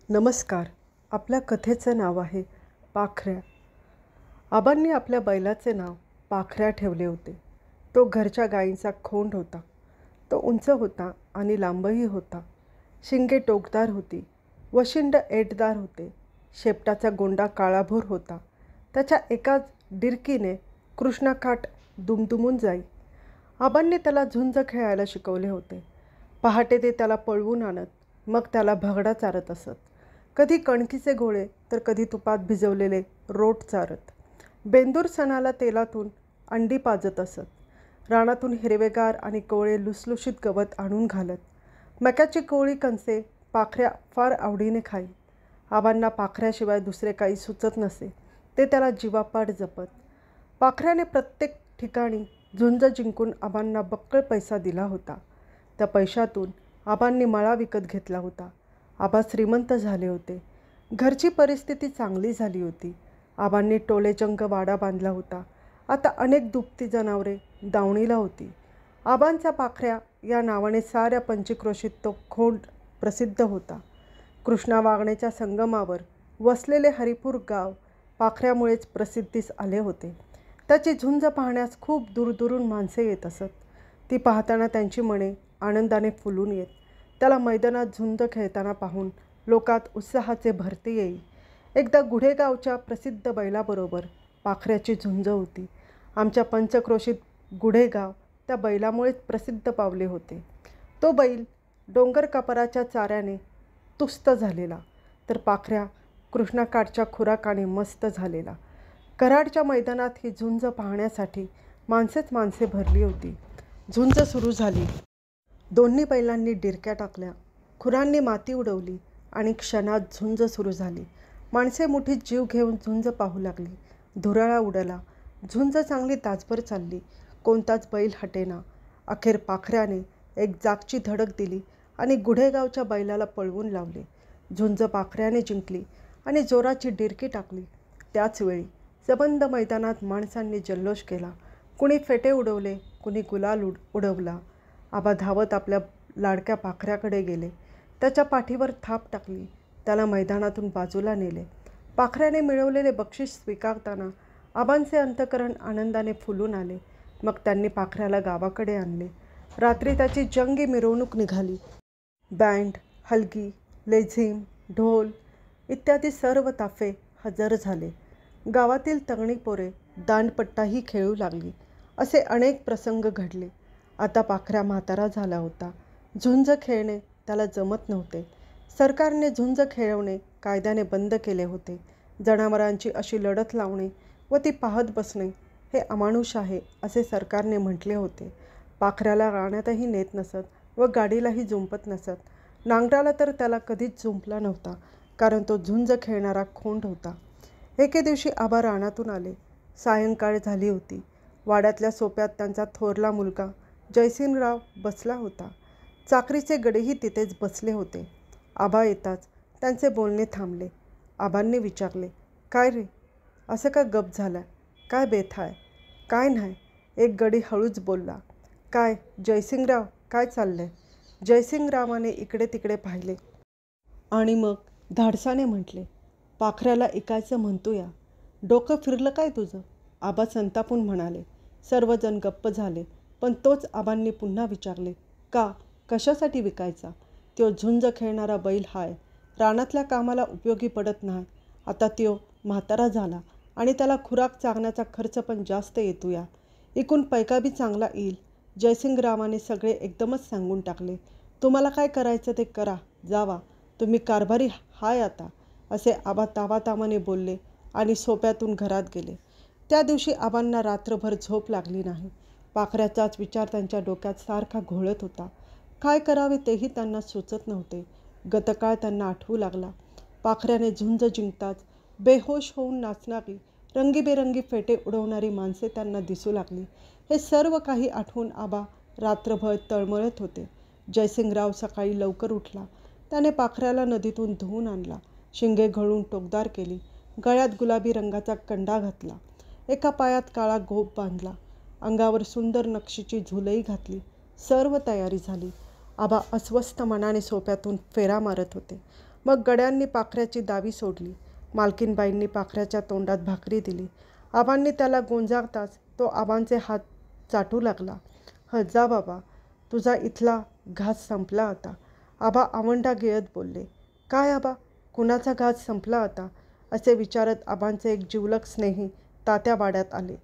नमस्कार. आपल्या कथेचं नाव आहे पाखऱ्या. आबांनी आपल्या बैलाचे नाव पाखऱ्या ठेवले होते. तो घरच्या गायींचा खोंड होता. तो उंच होता आणि लांबही होता. शिंगे टोकदार होती. वशिंड ऐटदार होते. शेपटाचा गोंडा काळाभोर होता. त्याच्या एकाच डिरकीने कृष्णाकाठ दुमदुमून जाई. आबांनी त्याला झुंज खेळायला शिकवले होते. पहाटे ते त्याला पळवून आणत, मग त्याला भगडा चारत असत. कधी कणकीचे गोळे तर कधी तुपात भिजवलेले रोट चारत. बेंदूर सणाला तेलातून अंडी पाजत असत. रानातून हिरवेगार आणि कोवळे लुसलुशीत गवत आणून घालत. मक्याची कोवळी कणसे पाखऱ्या फार आवडीने खाई. आबांना पाखऱ्याशिवाय दुसरे काही सुचत नसे. ते त्याला जीवापाड जपत. पाखऱ्याने प्रत्येक ठिकाणी झुंज जिंकून आबांना बक्कळ पैसा दिला होता. त्या पैशातून आबांनी मळा विकत घेतला होता. आबा श्रीमंत झाले होते. घरची परिस्थिती चांगली झाली होती. आबांनी टोलेचंग वाडा बांधला होता. आता अनेक दुभती जनावरे दावणीला होती. आबांचा पाखऱ्या या नावाने साऱ्या पंचक्रोशीत तो खोंड प्रसिद्ध होता. कृष्णा वाघणेच्या संगमावर वसलेले हरिपूर गाव पाखऱ्यामुळेच प्रसिद्धीस आले होते. त्याची झुंज पाहण्यास खूप दूरदूरून माणसे येत असत. ती पाहताना त्यांची मने आनंदाने फुलून येत. त्याला मैदानात झुंज खेळताना पाहून लोकात उत्साहाचे भरती येई. एकदा गुढेगावच्या प्रसिद्ध बैलाबरोबर पाखऱ्याची झुंज होती. आमच्या पंचक्रोशीत गुढेगाव त्या बैलामुळेच प्रसिद्ध पावले होते. तो बैल डोंगर कपाराच्या चाऱ्याने तुस्त झालेला, तर पाखऱ्या कृष्णाकाठच्या खुराकाने मस्त झालेला. कराडच्या मैदानात ही झुंज पाहण्यासाठी माणसेच माणसे भरली होती. झुंज सुरू झाली. दोन्ही बैलांनी डिरक्या टाकल्या. खुरांनी माती उडवली आणि क्षणात झुंज सुरू झाली. माणसे मुठीत जीव घेऊन झुंज पाहू लागली. धुराळा उडाला. झुंज चांगली तासभर चालली. कोणताच बैल हटेना. अखेर पाखऱ्याने एक जागची धडक दिली आणि गुढेगावच्या बैलाला पळवून लावले. झुंज पाखऱ्याने जिंकली आणि जोराची डिरकी टाकली. त्याचवेळी सबंध मैदानात माणसांनी जल्लोष केला. कुणी फेटे उडवले, कुणी गुलाल उडवला. आबा धावत आपल्या लाडक्या पाखऱ्याकडे गेले. त्याच्या पाठीवर थाप टाकली. त्याला मैदानातून बाजूला नेले. पाखऱ्याने मिळवलेले बक्षीस स्वीकारताना आबांचे अंतःकरण आनंदाने फुलून आले. मग त्यांनी पाखऱ्याला गावाकडे आणले. रात्री त्याची जंगी मिरवणूक निघाली. बँड, हलगी, लेझीम, ढोल इत्यादी सर्व ताफे हजर झाले. गावातील तगणी पोरे दांडपट्टाही खेळू लागली. असे अनेक प्रसंग घडले. आता पाखऱ्या म्हातारा झाला होता. झुंज खेळणे त्याला जमत नव्हते. सरकारने झुंज खेळवणे कायद्याने बंद केले होते. जनावरांची अशी लढत लावणे व ती पाहत बसणे हे अमानुष आहे असे सरकारने म्हटले होते. पाखऱ्याला रानातही नेत नसत व गाडीलाही जुंपत नसत. नांगराला तर त्याला कधीच जुंपला नव्हता, कारण तो झुंज खेळणारा खोंड होता. एके दिवशी आबा रानातून आले. सायंकाळ झाली होती. वाड्यातल्या सोप्यात त्यांचा थोरला मुलगा जयसिंगराव बसला होता. चाकरीचे गडेही तिथेच बसले होते. आबा येताच त्यांचे बोलणे थांबले. आबांनी विचारले, काय रे, असं का गप झाला? काय बेथा आहे? काय नाही, एक गडी हळूच बोलला. काय जयसिंगराव, काय चाललंय? जयसिंगरावाने इकडे तिकडे पाहिले आणि मग धाडसाने म्हटले, पाखऱ्याला ऐकायचं म्हणतो या. डोकं फिरलं काय तुझं? आबा संतापून म्हणाले. सर्वजण गप्प झाले. पण तोच आबांनी पुन्हा विचारले, का, कशासाठी विकायचा? त्यो झुंज खेळणारा बैल हाय. रानातल्या कामाला उपयोगी पडत नाही. आता त्यो म्हातारा झाला आणि त्याला खुराक चारण्याचा खर्च पण जास्त येतो या. एकूण पैका बी चांगला येईल. जयसिंगरावाने सगळे एकदमच सांगून टाकले. तुम्हाला काय करायचं ते करा, जावा, तुम्ही कारभारी हाय आता, असे आबा तावातावाने बोलले आणि सोप्यातून घरात गेले. त्या दिवशी आबांना रात्रभर झोप लागली नाही. पाखऱ्याचाच विचार त्यांच्या डोक्यात सारखा घोळत होता. काय करावे तेही त्यांना सुचत नव्हते. गतकाळ त्यांना आठवू लागला. पाखऱ्याने झुंज जिंकताच बेहोश होऊन नाचणारी, रंगीबेरंगी फेटे उडवणारी माणसे त्यांना दिसू लागली. हे सर्व काही आठवून आबा रात्रभर तळमळत होते. जयसिंगराव सकाळी लवकर उठला. त्याने पाखऱ्याला नदीतून धुवून आणला. शिंगे घळून टोकदार केली. गळ्यात गुलाबी रंगाचा कंडा घातला. एका पायात काळा गोफ बांधला. अंगावर सुंदर नक्षीची झुलई घातली. सर्व तयारी झाली. आबा अस्वस्थ मनाने सोप्यातून फेरा मारत होते. मग गड्यांनी पाखऱ्याची दावी सोडली. मालकीनबाईंनी पाखऱ्याच्या तोंडात भाकरी दिली. आबांनी त्याला गोंजारताच तो आबांचे हात चाटू लागला. जा बाबा, तुझा इथला घास संपला आता. आबा आवंढा गिळत बोलले. काय आबा, कुणाचा घास संपला आता? असे विचारत आबांचे एक जिवलग स्नेही तात्या वाड्यात आले.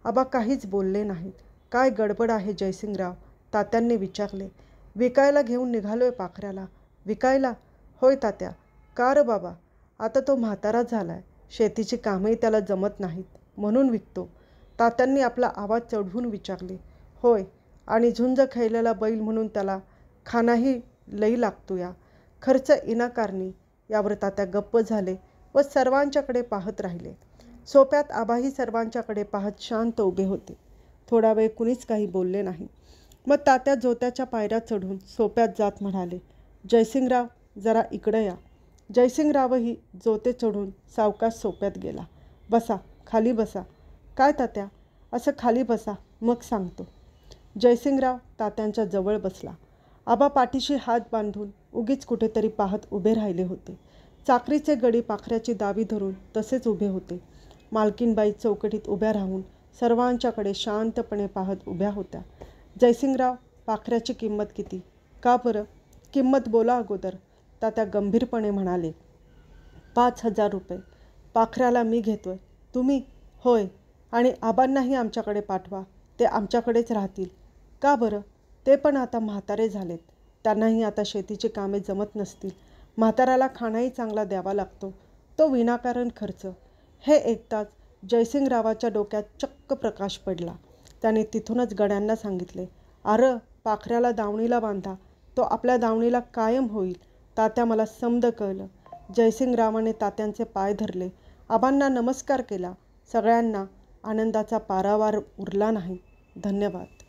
आबा काहीच बोलले नाहीत. काय गडबड आहे जयसिंगराव? तात्यांनी विचारले. विकायला घेऊन निघालोय पाखऱ्याला. विकायला? होय तात्या. का रे बाबा? आता तो म्हातारा झालाय. शेतीची कामही त्याला जमत नाहीत, म्हणून विकतो. तात्यांनी आपला आवाज चढवून विचारले. होय, आणि झुंज खेळलेला बैल म्हणून त्याला खानाही लई लागतो या. खर्च इनाकारणी. यावर तात्या गप्प झाले व सर्वांच्याकडे पाहत राहिले. सोप्यात आबाही सर्वांच्याकडे पाहत शांत उभे होते. थोडा वेळ कुणीच काही बोलले नाही. मग तात्या जोत्याच्या पायऱ्या चढून सोप्यात जात म्हणाले. जयसिंगराव, जरा इकडं या. जयसिंगरावही जोते चढून सावकाश सोप्यात गेला. बसा, खाली बसा. काय तात्या? असं खाली बसा, मग सांगतो. जयसिंगराव तात्यांच्या जवळ बसला. आबा पाठीशी हात बांधून उगीच कुठेतरी पाहत उभे राहिले होते. चाकरीचे गडी पाखऱ्याची दावी धरून तसेच उभे होते. मालकीनबाई चौकटीत उभ्या राहून सर्वांच्याकडे शांतपणे पाहत उभ्या होत्या. जयसिंगराव, पाखऱ्याची किंमत किती? का बरं? किंमत बोला अगोदर. तात्या गंभीरपणे म्हणाले. 5,000 रुपये. पाखऱ्याला मी घेतोय. तुम्ही? होय. आणि आबांनाही आमच्याकडे पाठवा. ते आमच्याकडेच राहतील. का बरं? ते पण आता म्हातारे झालेत. त्यांनाही आता शेतीची कामे जमत नसतील. म्हाताऱ्याला खाणाही चांगला द्यावा लागतो, तो विनाकारण खर्च. हे ऐकताच जयसिंगरावाच्या डोक्यात चक्क प्रकाश पडला. त्याने तिथूनच गड्यांना सांगितले. अरे, पाखऱ्याला दावणीला बांधा. तो आपल्या दावणीला कायम होईल. तात्या, मला समद कळलं. जयसिंगरावाने तात्यांचे पाय धरले. आबांना नमस्कार केला. सगळ्यांना आनंदाचा पारावार उरला नाही. धन्यवाद.